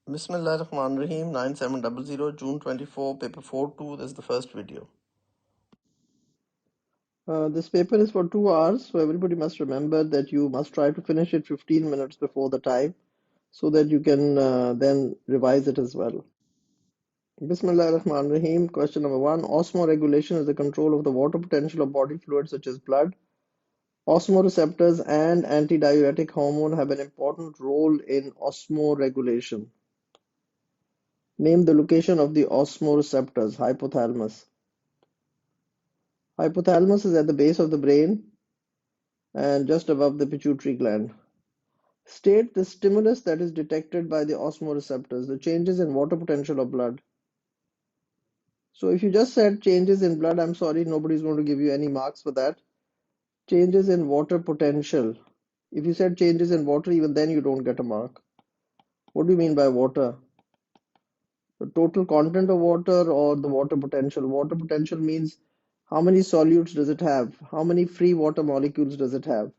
Bismillahirrahmanirrahim. 9700 June 24 paper 4-2. This is the first video. This paper is for 2 hours, so everybody must remember that you must try to finish it 15 minutes before the time so that you can then revise it as well. Bismillahirrahmanirrahim. Question number 1. Osmoregulation is the control of the water potential of body fluids such as blood. Osmoreceptors and antidiuretic hormone have an important role in osmoregulation. Name the location of the osmoreceptors. Hypothalamus. Hypothalamus is at the base of the brain and just above the pituitary gland. State the stimulus that is detected by the osmoreceptors, the changes in water potential of blood. So if you just said changes in blood, I'm sorry, nobody's going to give you any marks for that. Changes in water potential. If you said changes in water, even then you don't get a mark. What do you mean by water? The total content of water or the water potential? Water potential means how many solutes does it have? How many free water molecules does it have?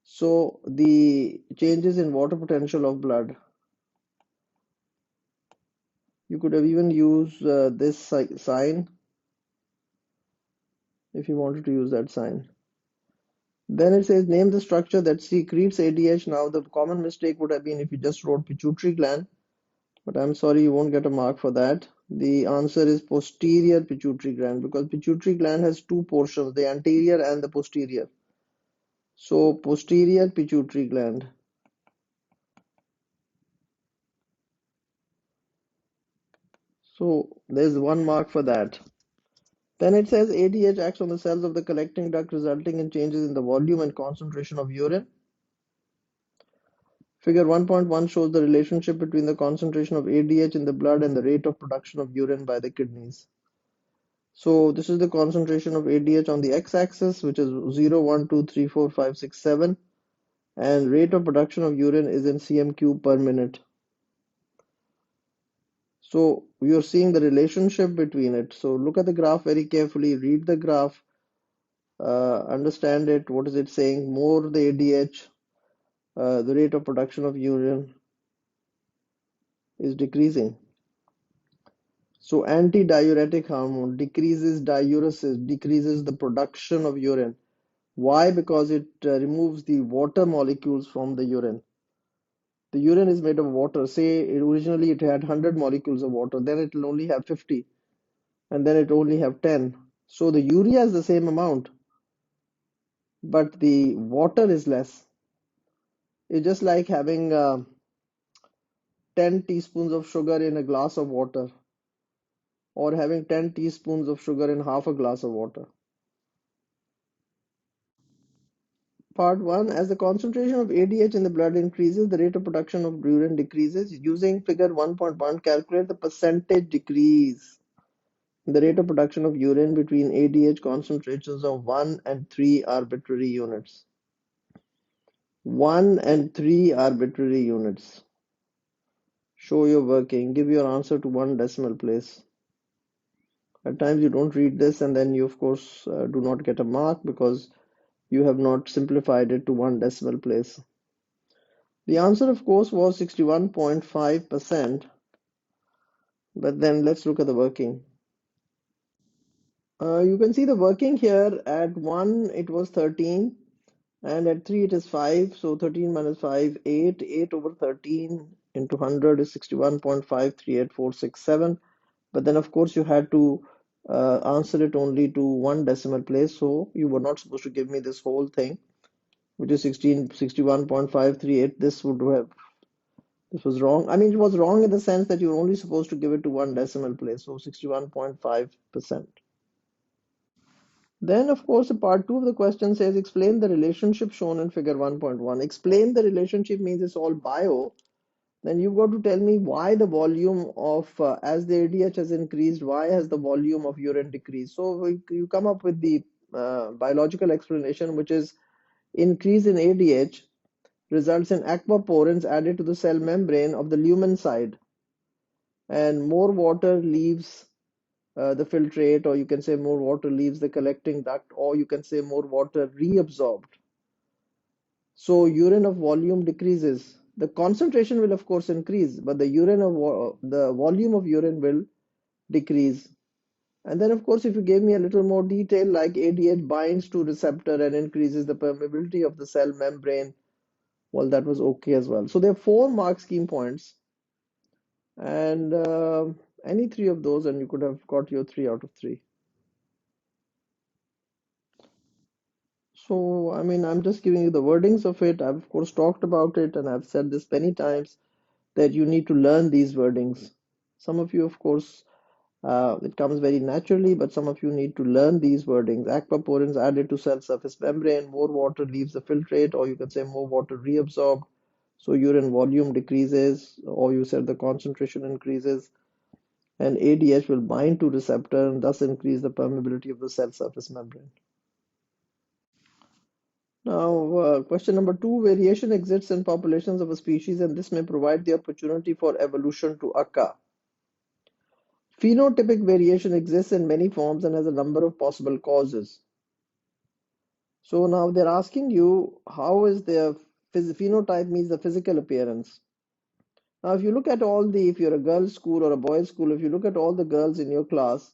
So the changes in water potential of blood. You could have even used this sign if you wanted to use that sign. Then it says name the structure that secretes ADH. Now the common mistake would have been if you just wrote pituitary gland, but I'm sorry, you won't get a mark for that. The answer is posterior pituitary gland because pituitary gland has two portions, the anterior and the posterior. So posterior pituitary gland. So there's 1 mark for that. Then it says ADH acts on the cells of the collecting duct, resulting in changes in the volume and concentration of urine. Figure 1.1 shows the relationship between the concentration of ADH in the blood and the rate of production of urine by the kidneys. So this is the concentration of ADH on the x-axis, which is 0, 1, 2, 3, 4, 5, 6, 7, and rate of production of urine is in cm cube per minute. So you're seeing the relationship between it. So look at the graph very carefully, read the graph, understand it. What is it saying? More the ADH, the rate of production of urine is decreasing. So antidiuretic hormone decreases diuresis, decreases the production of urine. Why? Because it removes the water molecules from the urine. The urine is made of water. Say originally it had 100 molecules of water, then it will only have 50, and then it only have 10. So the urea is the same amount, but the water is less. It's just like having 10 teaspoons of sugar in a glass of water, or having 10 teaspoons of sugar in half a glass of water. Part 1. As the concentration of ADH in the blood increases, the rate of production of urine decreases. Using figure 1.1, calculate the percentage decrease in the rate of production of urine between ADH concentrations of 1 and 3 arbitrary units. 1 and 3 arbitrary units. Show your working. Give your answer to 1 decimal place. At times you don't read this and then you of course do not get a mark because you have not simplified it to 1 decimal place. The answer of course was 61.5%, but then let's look at the working. You can see the working here. At 1 it was 13 and at 3 it is 5, so 13 minus 5, 8. 8 over 13 into 100 is 61.538467. But then of course you had to answer it only to 1 decimal place, so you were not supposed to give me this whole thing, which is 61.538. This was wrong. I mean, it was wrong in the sense that you're only supposed to give it to 1 decimal place, so 61.5%. Then, of course, part 2 of the question says explain the relationship shown in figure 1.1. Explain the relationship means it's all bio. Then you've got to tell me why the volume of, as the ADH has increased, why has the volume of urine decreased? So you come up with the biological explanation, which is increase in ADH results in aquaporins added to the cell membrane of the lumen side, and more water leaves the filtrate, or you can say more water leaves the collecting duct, or you can say more water reabsorbed. So urine of volume decreases. The concentration will of course increase, but the volume of urine will decrease. And then of course, if you gave me a little more detail, like ADH binds to receptor and increases the permeability of the cell membrane, well, that was okay as well. So there are four mark scheme points, and any three of those, and you could have got your 3 out of 3. So, I mean, I'm just giving you the wordings of it. I've of course talked about it, and I've said this many times that you need to learn these wordings. Some of you, of course, it comes very naturally, but some of you need to learn these wordings. Aquaporins added to cell surface membrane, more water leaves the filtrate, or you can say more water reabsorbed. So urine volume decreases, or you said the concentration increases, and ADH will bind to receptor and thus increase the permeability of the cell surface membrane. Now, question number 2, variation exists in populations of a species and this may provide the opportunity for evolution to occur. Phenotypic variation exists in many forms and has a number of possible causes. So now they're asking you, how is their phenotype means the physical appearance. Now, if you look at if you're a girls' school or a boys' school, if you look at all the girls in your class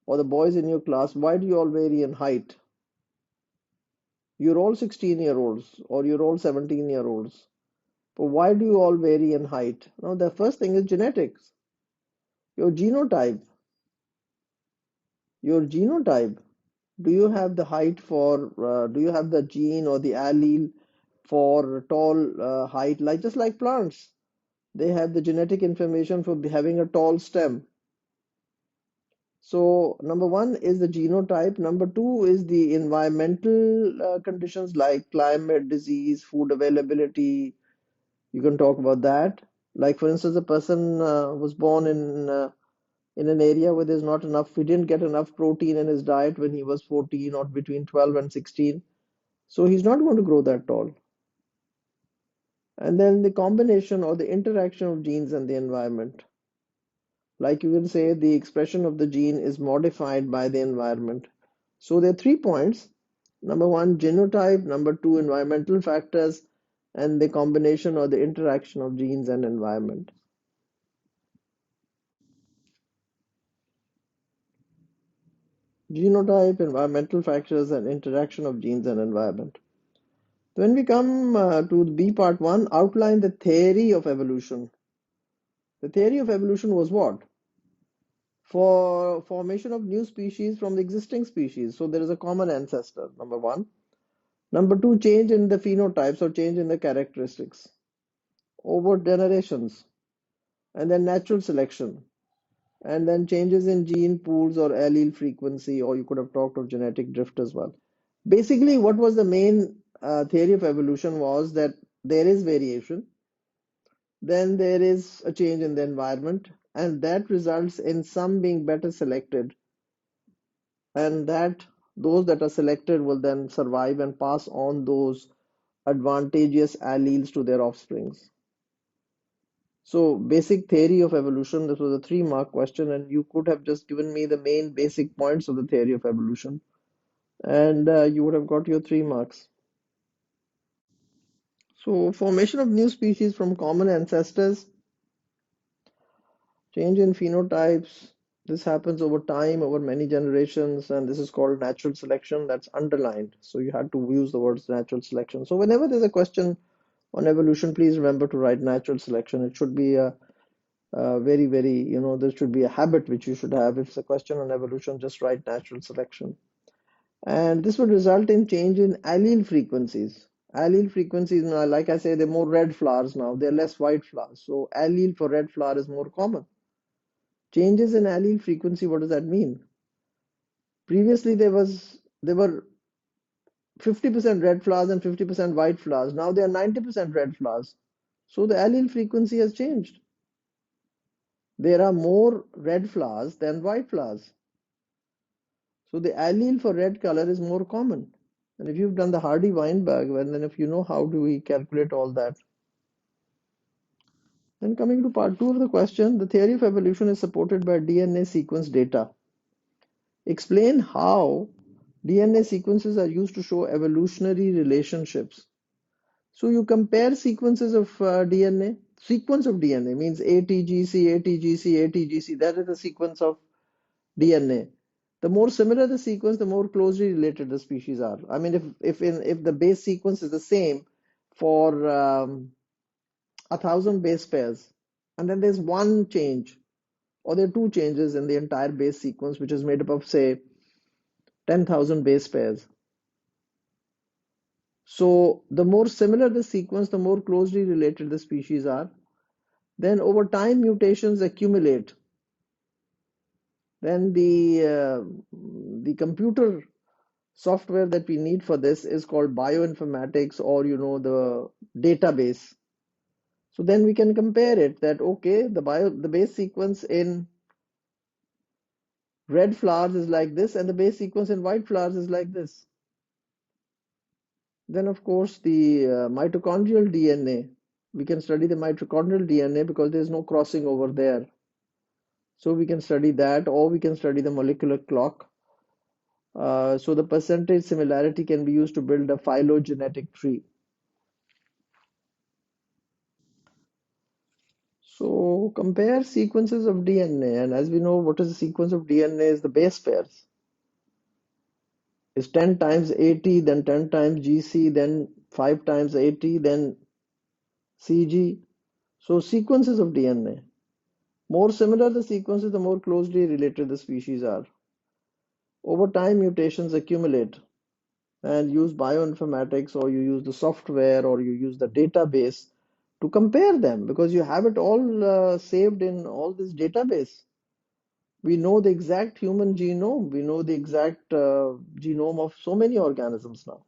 or the boys in your class, why do you all vary in height? You're all 16-year-olds or you're all 17-year-olds. But why do you all vary in height? Now, the first thing is genetics. Your genotype. Your genotype. Do you have the height do you have the gene or the allele for tall height, just like plants? They have the genetic information for having a tall stem. So, number one is the genotype. Number two is the environmental conditions like climate, disease, food availability. You can talk about that. Like, for instance, a person was born in an area where there's not enough, he didn't get enough protein in his diet when he was 14 or between 12 and 16. So he's not going to grow that tall. And then the combination or the interaction of genes and the environment. Like you can say, the expression of the gene is modified by the environment. So there are 3 points. Number one, genotype. Number two, environmental factors. And the combination or the interaction of genes and environment. Genotype, environmental factors, and interaction of genes and environment. When we come to the B part 1, outline the theory of evolution. The theory of evolution was what? For formation of new species from the existing species. So there is a common ancestor, number one. Number two, change in the phenotypes or change in the characteristics over generations. And then natural selection. And then changes in gene pools or allele frequency, or you could have talked of genetic drift as well. Basically, what was the main theory of evolution was that there is variation, then there is a change in the environment, and that results in some being better selected, and that those that are selected will then survive and pass on those advantageous alleles to their offsprings. So, basic theory of evolution, this was a 3 mark question, and you could have just given me the main basic points of the theory of evolution, and you would have got your 3 marks. So, formation of new species from common ancestors, change in phenotypes. This happens over time, over many generations, and this is called natural selection. That's underlined. So you had to use the words natural selection. So whenever there's a question on evolution, please remember to write natural selection. It should be a very, very, there should be a habit which you should have. If it's a question on evolution, just write natural selection. And this would result in change in allele frequencies. Allele frequencies now, like I say, they're more red flowers now. They're less white flowers. So allele for red flower is more common. Changes in allele frequency, what does that mean? Previously there were 50% red flowers and 50% white flowers. Now there are 90% red flowers. So the allele frequency has changed. There are more red flowers than white flowers. So the allele for red color is more common. And if you've done the Hardy-Weinberg, well, then if you know how do we calculate all that. Then coming to part 2 of the question, the theory of evolution is supported by DNA sequence data. Explain how DNA sequences are used to show evolutionary relationships. So you compare sequences of DNA. Sequence of DNA means ATGC, ATGC, ATGC. That is the sequence of DNA. The more similar the sequence, the more closely related the species are. I mean, if the base sequence is the same for 1,000 base pairs, and then there's one change, or there are two changes in the entire base sequence, which is made up of, say, 10,000 base pairs. So the more similar the sequence, the more closely related the species are. Then over time, mutations accumulate. Then the computer software that we need for this is called bioinformatics, or the database. So then we can compare it that okay, the base sequence in red flowers is like this, and the base sequence in white flowers is like this. Then of course the mitochondrial DNA. We can study the mitochondrial DNA because there's no crossing over there. So we can study that, or we can study the molecular clock. So the percentage similarity can be used to build a phylogenetic tree. So compare sequences of DNA, and as we know, what is the sequence of DNA is the base pairs. It's 10 times AT, then 10 times GC, then 5 times AT, then CG. So sequences of DNA. More similar the sequences, the more closely related the species are. Over time, mutations accumulate, and use bioinformatics, or you use the software, or you use the database to compare them, because you have it all saved in all this database. We know the exact human genome. We know the exact genome of so many organisms now.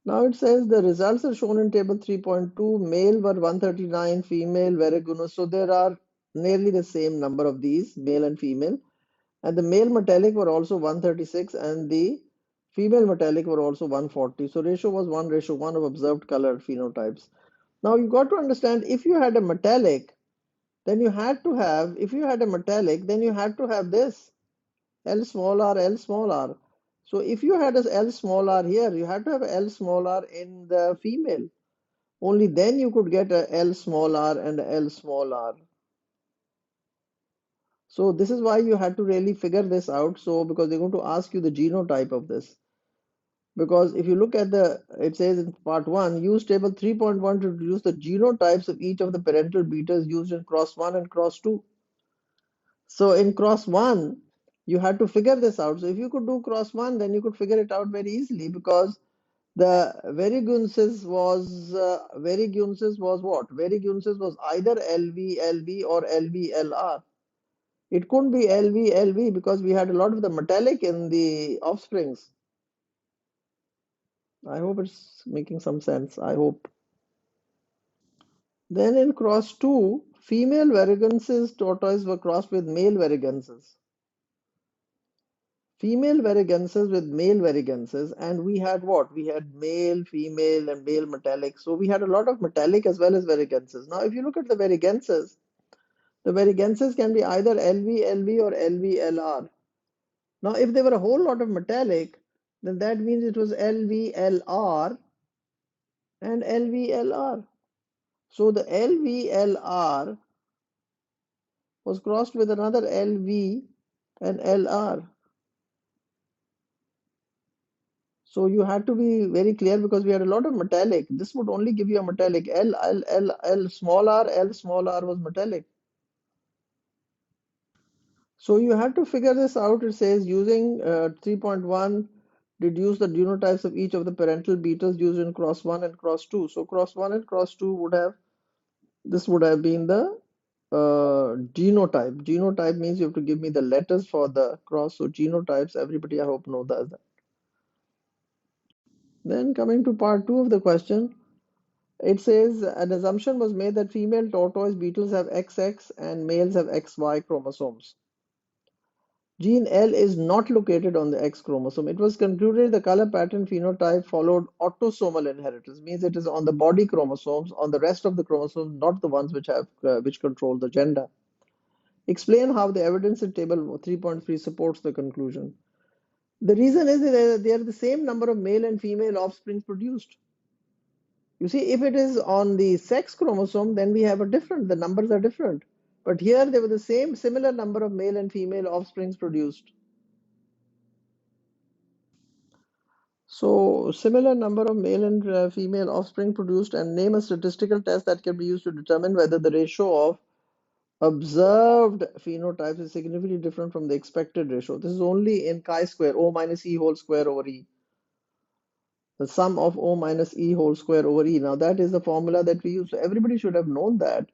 Now it says the results are shown in table 3.2. Male were 139, female Veregunus. So there are nearly the same number of these, male and female. And the male metallic were also 136 and the female metallic were also 140. So ratio was 1:1 of observed color phenotypes. Now you've got to understand, if you had a metallic, then you had to have, if you had a metallic, then you had to have this L small r, L small r. So if you had a L small r here, you had to have a L small r in the female. Only then you could get a L small r and a L small r. So this is why you had to really figure this out. So because they're going to ask you the genotype of this. Because if you look at it says in part 1, use table 3.1 to deduce the genotypes of each of the parental betas used in cross 1 and cross 2. So in cross 1, you had to figure this out. So if you could do cross 1, then you could figure it out very easily, because the Veregunsis was what? Veregunsis was either LV or LV It couldn't be LV because we had a lot of the metallic in the offsprings. I hope it's making some sense. I hope. Then in cross 2, female Veregunsis tortoise were crossed with male Veregunsis. Female Veregunsis with male Veregunsis, and we had what? We had male, female, and male metallic. So we had a lot of metallic as well as Veregunsis. Now, if you look at the Veregunsis can be either LV or LVLR. Now, if there were a whole lot of metallic, then that means it was LVLR and LVLR. So the LVLR was crossed with another LV and LR. So you had to be very clear, because we had a lot of metallic. This would only give you a metallic. L small r was metallic. So you had to figure this out. It says using 3.1, deduce the genotypes of each of the parental betas used in cross 1 and cross 2. So cross 1 and cross 2 this would have been the genotype. Genotype means you have to give me the letters for the cross. So genotypes, everybody I hope knows that. Then coming to part 2 of the question, it says an assumption was made that female tortoise beetles have XX and males have XY chromosomes. Gene L is not located on the X chromosome. It was concluded the color pattern phenotype followed autosomal inheritance, means it is on the body chromosomes, on the rest of the chromosomes, not the ones which control the gender. Explain how the evidence in table 3.3 supports the conclusion. The reason is that they are the same number of male and female offspring produced. You see, if it is on the sex chromosome, then we have the numbers are different. But here they were the similar number of male and female offsprings produced. So, similar number of male and female offspring produced, and name a statistical test that can be used to determine whether the ratio of observed phenotypes is significantly different from the expected ratio. This is only in chi-square, O minus E whole square over E. The sum of O minus E whole square over E. Now that is the formula that we use. So everybody should have known that.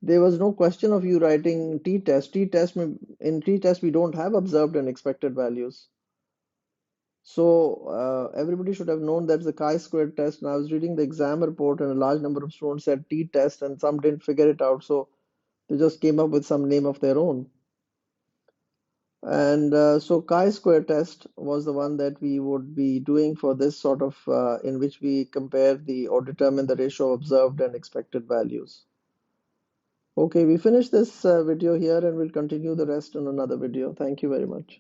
There was no question of you writing t-test. In t-test we don't have observed and expected values. So everybody should have known that's the chi-square test. And I was reading the exam report, and a large number of students said t-test, and some didn't figure it out. So they just came up with some name of their own. And so chi-square test was the one that we would be doing for this sort of, in which we compare or determine the ratio of observed and expected values. Okay, we finish this video here, and we'll continue the rest in another video. Thank you very much.